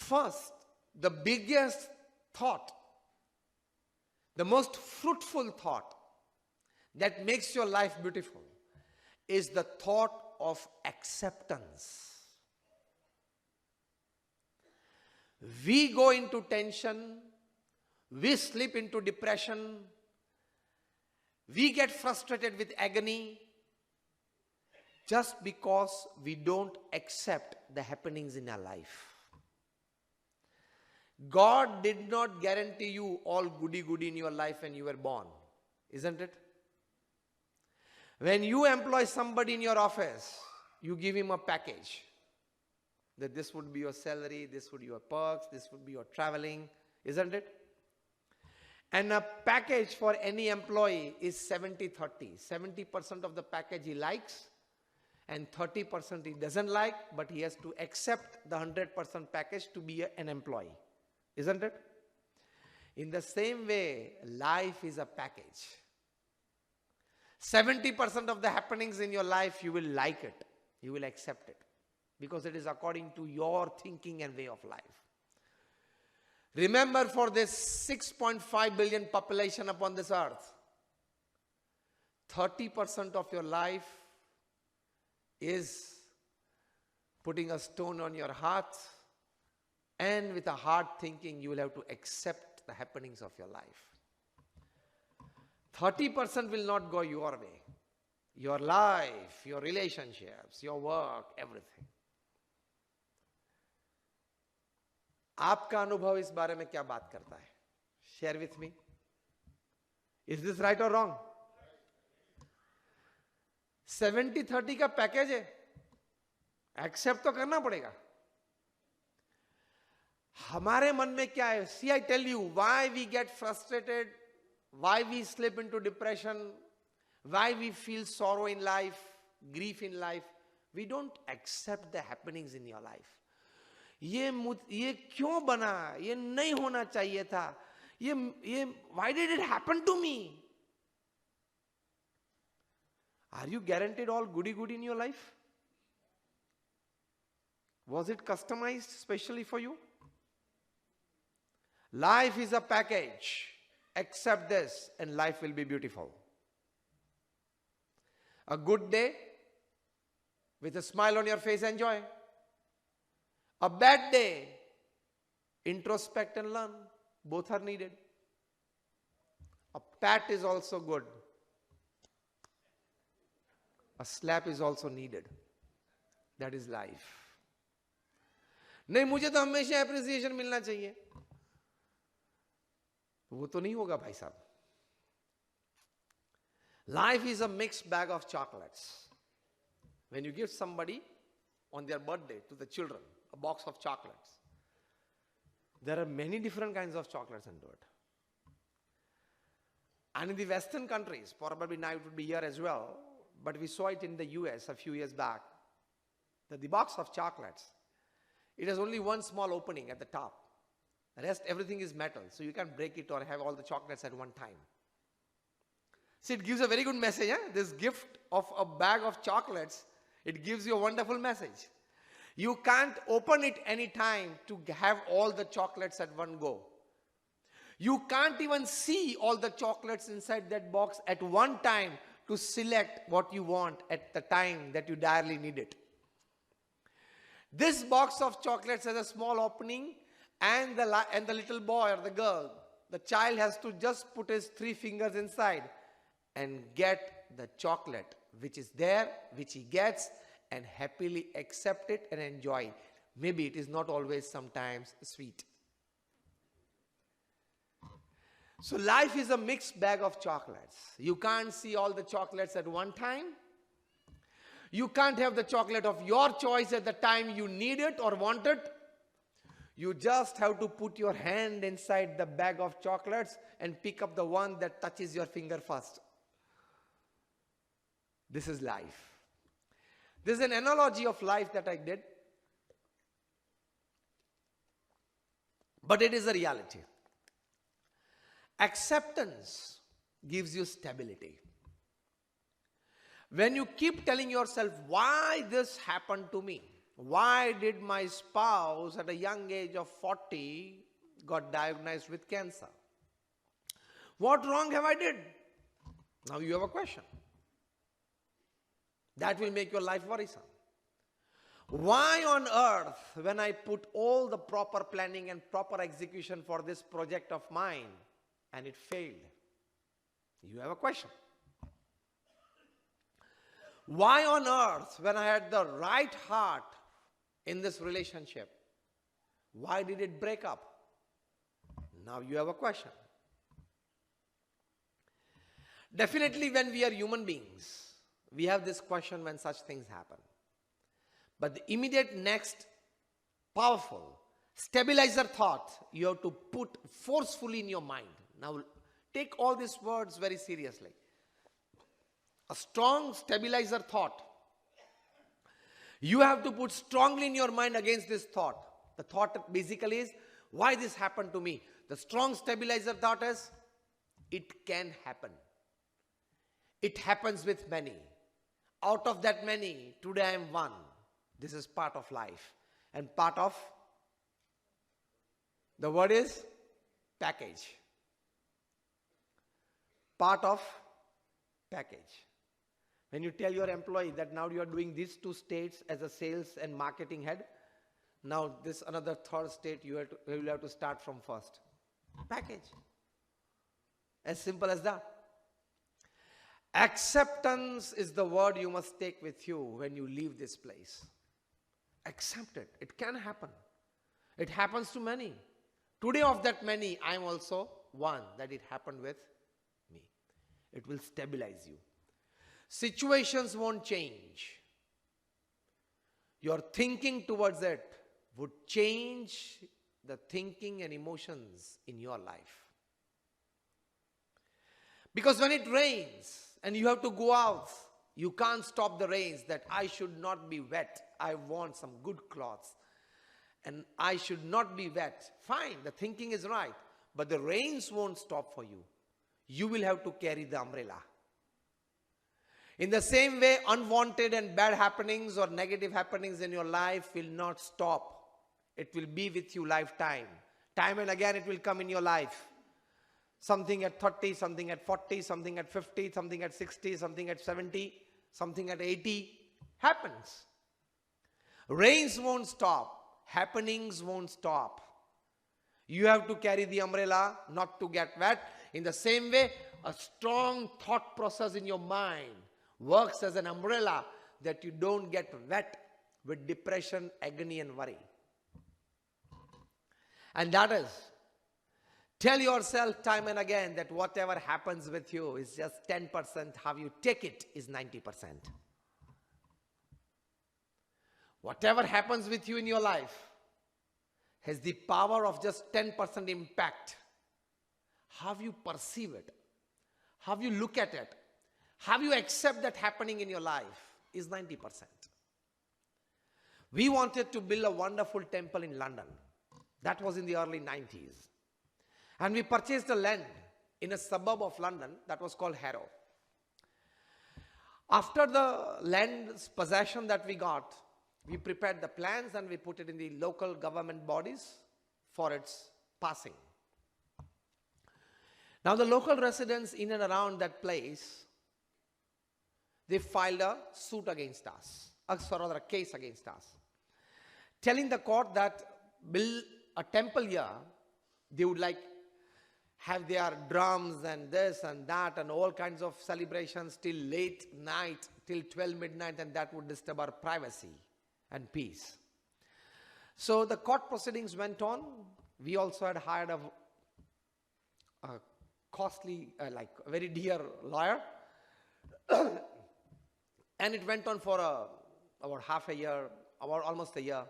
First, the biggest thought, the most fruitful thought that makes your life beautiful is the thought of acceptance. We go into tension, we slip into depression, we get frustrated with agony just because we don't accept the happenings in our life. God did not guarantee you all goody-goody in your life when you were born, isn't it? When you employ somebody in your office, you give him a package. That this would be your salary, this would be your perks, this would be your traveling, isn't it? And a package for any employee is 70-30. 70% of the package he likes and 30% he doesn't like, but he has to accept the 100% package to be an employee, isn't it? In the same way, life is a package. 70% of the happenings in your life, you will like it, you will accept it, because it is according to your thinking and way of life. Remember, for this 6.5 billion population upon this earth, 30% of your life is putting a stone on your heart, and with a hard thinking, you will have to accept the happenings of your life. 30% will not go your way. Your life, your relationships, your work, everything. आपका अनुभव इस बारे में क्या बात करता है? Share with me. Is this right or wrong? 70-30 का पैकेज है, एक्सेप्ट तो करना पड़ेगा. हमारे मन में क्या है? See, I tell you why we get frustrated, why we slip into depression, why we feel sorrow in life, grief in life. We don't accept the happenings in your life. ये क्यों बना? ये नहीं होना चाहिए था. Why did it happen to me? Are you guaranteed all goody-goody in your life? Was it customized specially for you? Life is a package. Accept this and life will be beautiful. A good day with a smile on your face, enjoy. A bad day, introspect and learn. Both are needed. A pat is also good. A slap is also needed. That is life. नहीं, मुझे तो हमेशा appreciation मिलना चाहिए. वो तो नहीं होगा भाई साहब. Life is a mixed bag of chocolates. When you give somebody on their birthday to the children a box of chocolates, there are many different kinds of chocolates into it. And in the Western countries, probably now it would be here as well, but we saw it in the US a few years back, that the box of chocolates, it has only one small opening at the top. The rest, everything is metal, so you can't break it or have all the chocolates at one time. See, it gives a very good message. This gift of a bag of chocolates, it gives you a wonderful message. You can't open it any time to have all the chocolates at one go. You can't even see all the chocolates inside that box at one time to select what you want at the time that you direly need it. This box of chocolates has a small opening, and the little boy or the girl, the child has to just put his 3 fingers inside and get the chocolate which is there, which he gets, and happily accept it and enjoy. Maybe it is not always sometimes sweet. So life is a mixed bag of chocolates. You can't see all the chocolates at one time. You can't have the chocolate of your choice at the time you need it or want it. You just have to put your hand inside the bag of chocolates and pick up the one that touches your finger first. This is life. This is an analogy of life that I did, but it is a reality. Acceptance gives you stability. When you keep telling yourself, why this happened to me? Why did my spouse at a young age of 40 got diagnosed with cancer? What wrong have I did? Now you have a question. That will make your life worrisome. Why on earth, when I put all the proper planning and proper execution for this project of mine and it failed? You have a question. Why on earth, when I had the right heart in this relationship, why did it break up? Now you have a question. Definitely when we are human beings, we have this question when such things happen. But the immediate next powerful stabilizer thought you have to put forcefully in your mind. Now take all these words very seriously. A strong stabilizer thought. You have to put strongly in your mind against this thought. The thought basically is, why this happened to me? The strong stabilizer thought is, it can happen. It happens with many. Out of that many, today I am one. This is part of life. And part of, the word is package. Part of package. When you tell your employee that now you are doing these 2 states as a sales and marketing head, now this another 3rd state you will have to start from first. Package. As simple as that. Acceptance is the word you must take with you when you leave this place. Accept it. It can happen. It happens to many. Today of that many, I am also one that it happened with me. It will stabilize you. Situations won't change. Your thinking towards it would change the thinking and emotions in your life. Because when it rains and you have to go out, you can't stop the rains that I should not be wet. I want some good clothes. And I should not be wet. Fine, the thinking is right. But the rains won't stop for you. You will have to carry the umbrella. In the same way, unwanted and bad happenings or negative happenings in your life will not stop. It will be with you lifetime. Time and again it will come in your life. Something at 30, something at 40, something at 50, something at 60, something at 70, something at 80. Happens. Rains won't stop. Happenings won't stop. You have to carry the umbrella not to get wet. In the same way, a strong thought process in your mind works as an umbrella that you don't get wet with depression, agony and worry. And that is, tell yourself time and again that whatever happens with you is just 10%. How you take it is 90%. Whatever happens with you in your life has the power of just 10% impact. How you perceive it, how you look at it, how you accept that happening in your life is 90%. We wanted to build a wonderful temple in London. That was in the early 90s. And we purchased a land in a suburb of London that was called Harrow. After the land's possession that we got, we prepared the plans and we put it in the local government bodies for its passing. Now the local residents in and around that place, they filed a suit against us, or rather a case against us, telling the court that build a temple here, they would like have their drums and this and that and all kinds of celebrations till late night, till 12 midnight, and that would disturb our privacy and peace. So the court proceedings went on. We also had hired a costly, like a very dear lawyer. And it went on for about half a year, about almost a year.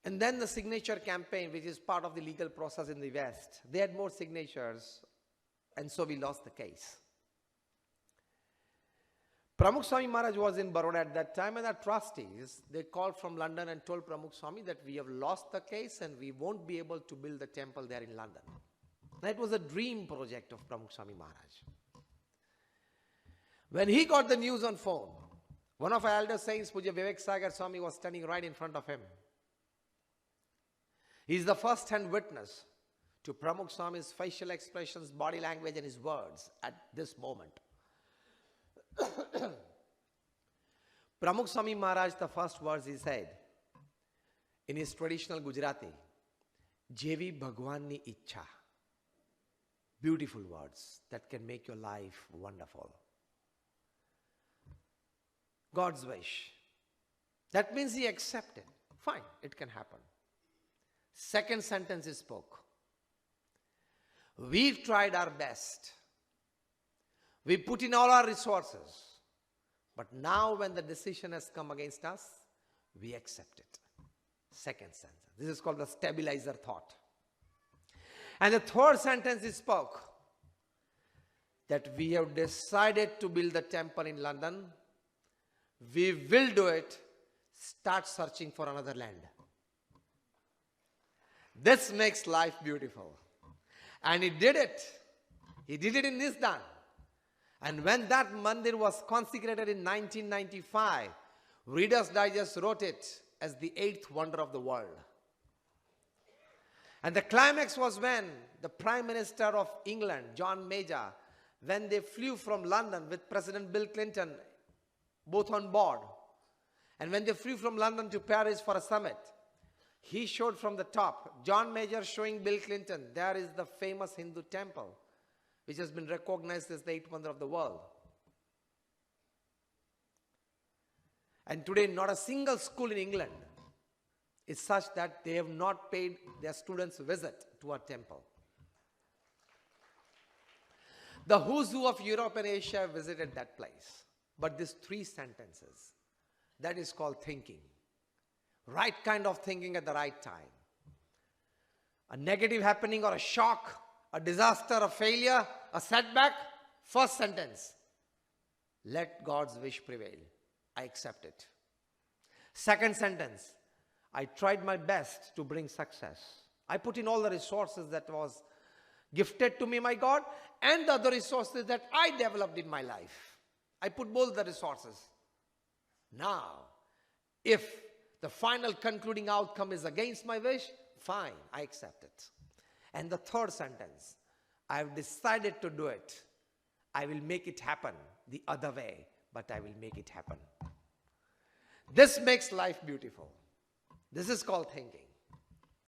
And then the signature campaign, which is part of the legal process in the West, they had more signatures, and so we lost the case. Pramukh Swami Maharaj was in Baroda at that time, and our trustees, they called from London and told Pramukh Swami that we have lost the case and we won't be able to build the temple there in London. That was a dream project of Pramukh Swami Maharaj. When he got the news on phone, One of our elder saints, Puja Vivek Sagar Swami, was standing right in front of him. He is the first-hand witness to Pramukh Swami's facial expressions, body language and his words at this moment. Pramukh Swami Maharaj, the first words he said in his traditional Gujarati, Jevi Bhagwanni Ichha. Beautiful words that can make your life wonderful. God's wish. That means he accepted. Fine, it can happen. Second sentence he spoke. We tried our best. We put in all our resources. But now when the decision has come against us, we accept it. Second sentence. This is called the stabilizer thought. And the third sentence he spoke, that we have decided to build the temple in London. We will do it. Start searching for another land. This makes life beautiful. And he did it. He did it in Nisdan. And when that mandir was consecrated in 1995, Reader's Digest wrote it as the 8th wonder of the world. And the climax was when the Prime Minister of England, John Major, when they flew from London with President Bill Clinton, both on board, and when they flew from London to Paris for a summit, he showed from the top, John Major showing Bill Clinton, there is the famous Hindu temple, which has been recognized as the 8th wonder of the world. And today, not a single school in England is such that they have not paid their students a visit to our temple. The who's who of Europe and Asia have visited that place. But these 3 sentences, that is called thinking. Right kind of thinking at the right time. A negative happening or a shock, a disaster, a failure, a setback, first sentence, let God's wish prevail. I accept it. Second sentence, I tried my best to bring success. I put in all the resources that was gifted to me, my God, and the other resources that I developed in my life. I put both the resources. Now, if the final concluding outcome is against my wish, fine, I accept it. And the third sentence, I have decided to do it. I will make it happen the other way, but I will make it happen. This makes life beautiful. This is called thinking.